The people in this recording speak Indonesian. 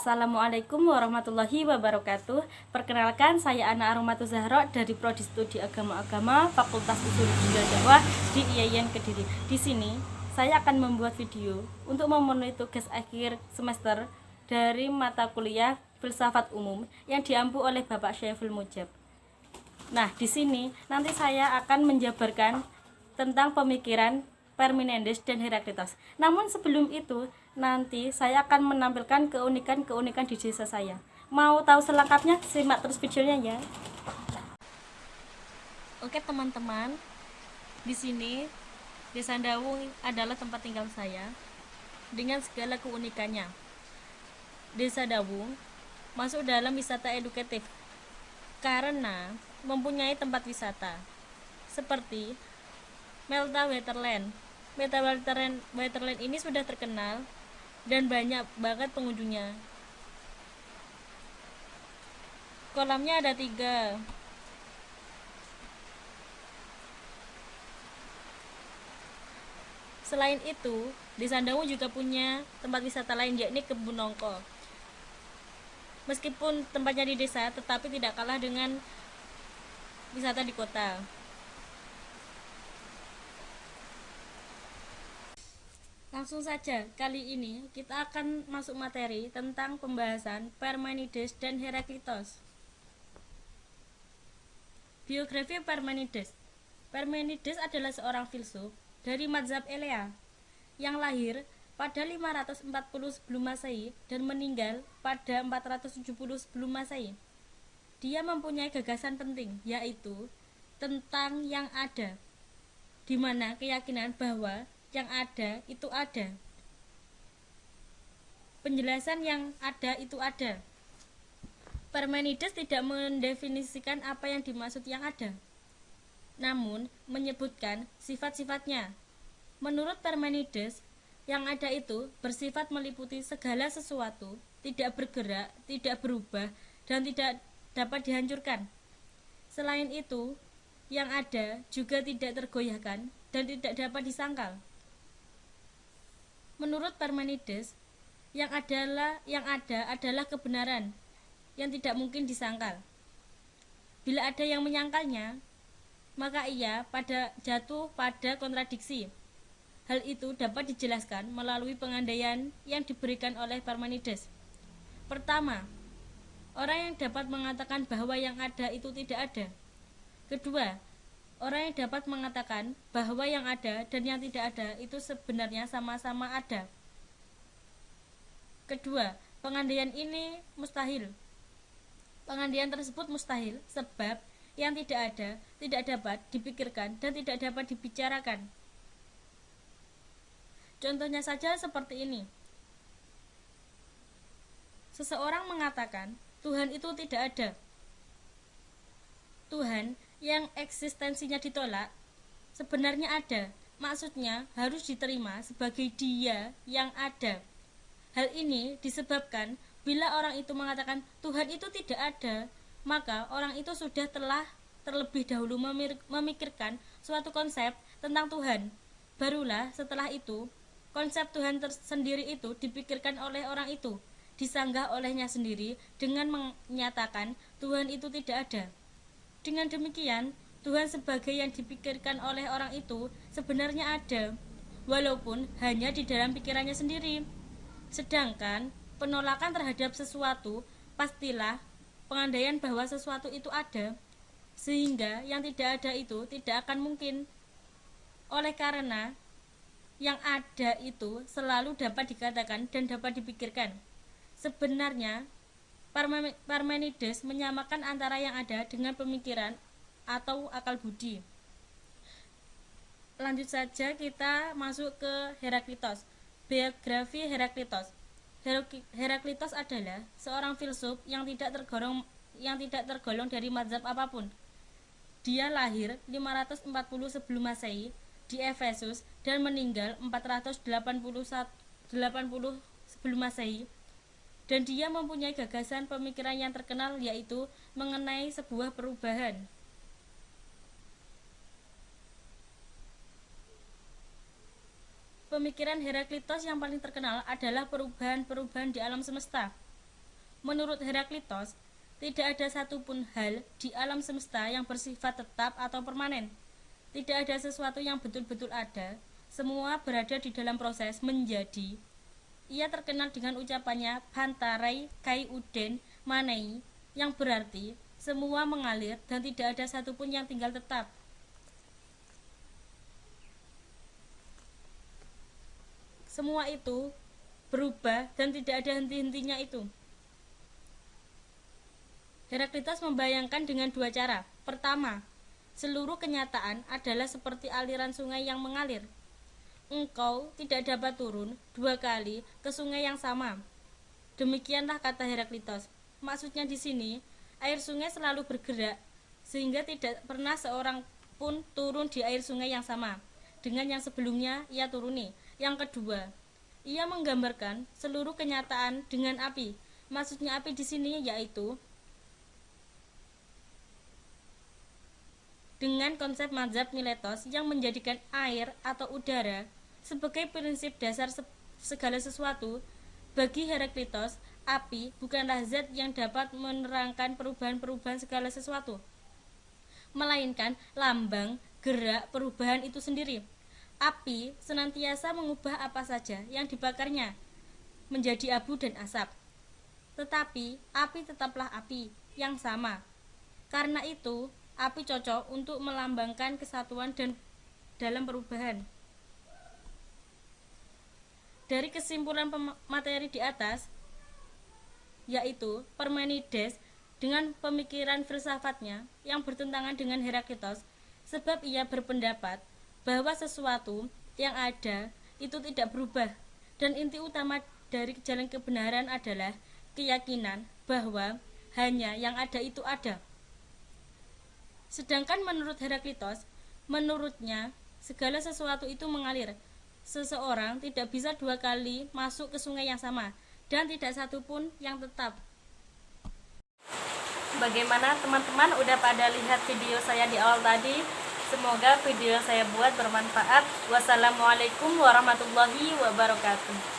Assalamualaikum warahmatullahi wabarakatuh. Perkenalkan, saya Ana Aromatus Zahra dari Prodi Studi Agama Fakultas Usul dan Dakwah di IAIN Kediri. Di sini saya akan membuat video untuk memenuhi tugas akhir semester dari mata kuliah Filsafat Umum yang diampu oleh Bapak Syaiful Mujab. Nah, di sini nanti saya akan menjabarkan tentang pemikiran Parmenides dan Heraklitos. Namun sebelum itu, nanti saya akan menampilkan keunikan-keunikan di desa saya. Mau tahu selengkapnya? Simak terus videonya ya. Oke teman-teman, di sini Desa Dawung adalah tempat tinggal saya dengan segala keunikannya. Desa Dawung masuk dalam wisata edukatif karena mempunyai tempat wisata seperti Melta Waterland. Melta Waterland ini sudah terkenal dan banyak banget pengunjungnya. Kolamnya ada 3. Selain itu, Desa Dawung juga punya tempat wisata lain, yakni Kebun Nongko. Meskipun tempatnya di desa, tetapi tidak kalah dengan wisata di kota. Langsung saja, kali ini kita akan masuk materi tentang pembahasan Parmenides dan Heraklitos. Biografi Parmenides. Parmenides adalah seorang filsuf dari mazhab Elea yang lahir pada 540 sebelum Masehi dan meninggal pada 470 sebelum Masehi. Dia mempunyai gagasan penting, yaitu tentang yang ada, di mana keyakinan bahwa yang ada itu ada. Penjelasan yang ada itu ada. Parmenides tidak mendefinisikan apa yang dimaksud yang ada, namun menyebutkan sifat-sifatnya. Menurut Parmenides, yang ada itu bersifat meliputi segala sesuatu, tidak bergerak, tidak berubah, dan tidak dapat dihancurkan. Selain itu, yang ada juga tidak tergoyahkan dan tidak dapat disangkal. Menurut Parmenides, yang ada adalah kebenaran yang tidak mungkin disangkal. Bila ada yang menyangkalnya, maka ia jatuh pada kontradiksi. Hal itu dapat dijelaskan melalui pengandaian yang diberikan oleh Parmenides. Pertama, orang yang dapat mengatakan bahwa yang ada itu tidak ada. Kedua, orang yang dapat mengatakan bahwa yang ada dan yang tidak ada itu sebenarnya sama-sama ada. Kedua, pengandaian ini mustahil. Pengandaian tersebut mustahil sebab yang tidak ada tidak dapat dipikirkan dan tidak dapat dibicarakan. Contohnya saja seperti ini. Seseorang mengatakan Tuhan itu tidak ada. Tuhan yang eksistensinya ditolak sebenarnya ada, maksudnya harus diterima sebagai Dia yang ada. Hal ini disebabkan bila orang itu mengatakan Tuhan itu tidak ada, maka orang itu telah terlebih dahulu memikirkan suatu konsep tentang Tuhan. Barulah setelah itu konsep Tuhan tersendiri itu dipikirkan oleh orang itu, disanggah olehnya sendiri dengan menyatakan Tuhan itu tidak ada. Dengan demikian, Tuhan sebagai yang dipikirkan oleh orang itu sebenarnya ada, walaupun hanya di dalam pikirannya sendiri. Sedangkan penolakan terhadap sesuatu pastilah pengandaian bahwa sesuatu itu ada, sehingga yang tidak ada itu tidak akan mungkin. Oleh karena yang ada itu selalu dapat dikatakan dan dapat dipikirkan. Sebenarnya Parmenides menyamakan antara yang ada dengan pemikiran atau akal budi. Lanjut saja, kita masuk ke Heraklitos. Biografi Heraklitos. Heraklitos adalah seorang filsuf yang tidak tergolong dari mazhab apapun. Dia lahir 540 sebelum Masehi di Efesus dan meninggal 480 sebelum Masehi. Dan dia mempunyai gagasan pemikiran yang terkenal, yaitu mengenai sebuah perubahan. Pemikiran Heraklitos yang paling terkenal adalah perubahan-perubahan di alam semesta. Menurut Heraklitos, tidak ada satupun hal di alam semesta yang bersifat tetap atau permanen. Tidak ada sesuatu yang betul-betul ada, semua berada di dalam proses menjadi. Ia terkenal dengan ucapannya Pantarai Kai Uden Manei, yang berarti semua mengalir dan tidak ada satupun yang tinggal tetap. Semua itu berubah dan tidak ada henti-hentinya itu. Heraklitos membayangkan dengan dua cara. Pertama, seluruh kenyataan adalah seperti aliran sungai yang mengalir. Engkau tidak dapat turun dua kali ke sungai yang sama. Demikianlah kata Heraklitos. Maksudnya di sini, air sungai selalu bergerak, sehingga tidak pernah seorang pun turun di air sungai yang sama dengan yang sebelumnya ia turuni. Yang kedua, ia menggambarkan seluruh kenyataan dengan api. Maksudnya api di sini yaitu dengan konsep mazhab Miletos yang menjadikan air atau udara sebagai prinsip dasar segala sesuatu. Bagi Heraklitos, api bukanlah zat yang dapat menerangkan perubahan-perubahan segala sesuatu, melainkan lambang gerak perubahan itu sendiri. Api senantiasa mengubah apa saja yang dibakarnya menjadi abu dan asap. Tetapi api tetaplah api yang sama. Karena itu, api cocok untuk melambangkan kesatuan dan dalam perubahan. Dari kesimpulan materi di atas, yaitu Parmenides dengan pemikiran filsafatnya yang bertentangan dengan Heraklitos, sebab ia berpendapat bahwa sesuatu yang ada itu tidak berubah, dan inti utama dari jalan kebenaran adalah keyakinan bahwa hanya yang ada itu ada. Sedangkan menurut Heraklitos, menurutnya segala sesuatu itu mengalir. Seseorang tidak bisa dua kali masuk ke sungai yang sama, dan tidak satu pun yang tetap. Bagaimana teman-teman udah pada lihat video saya di awal tadi? Semoga video saya buat bermanfaat. Wassalamualaikum warahmatullahi wabarakatuh.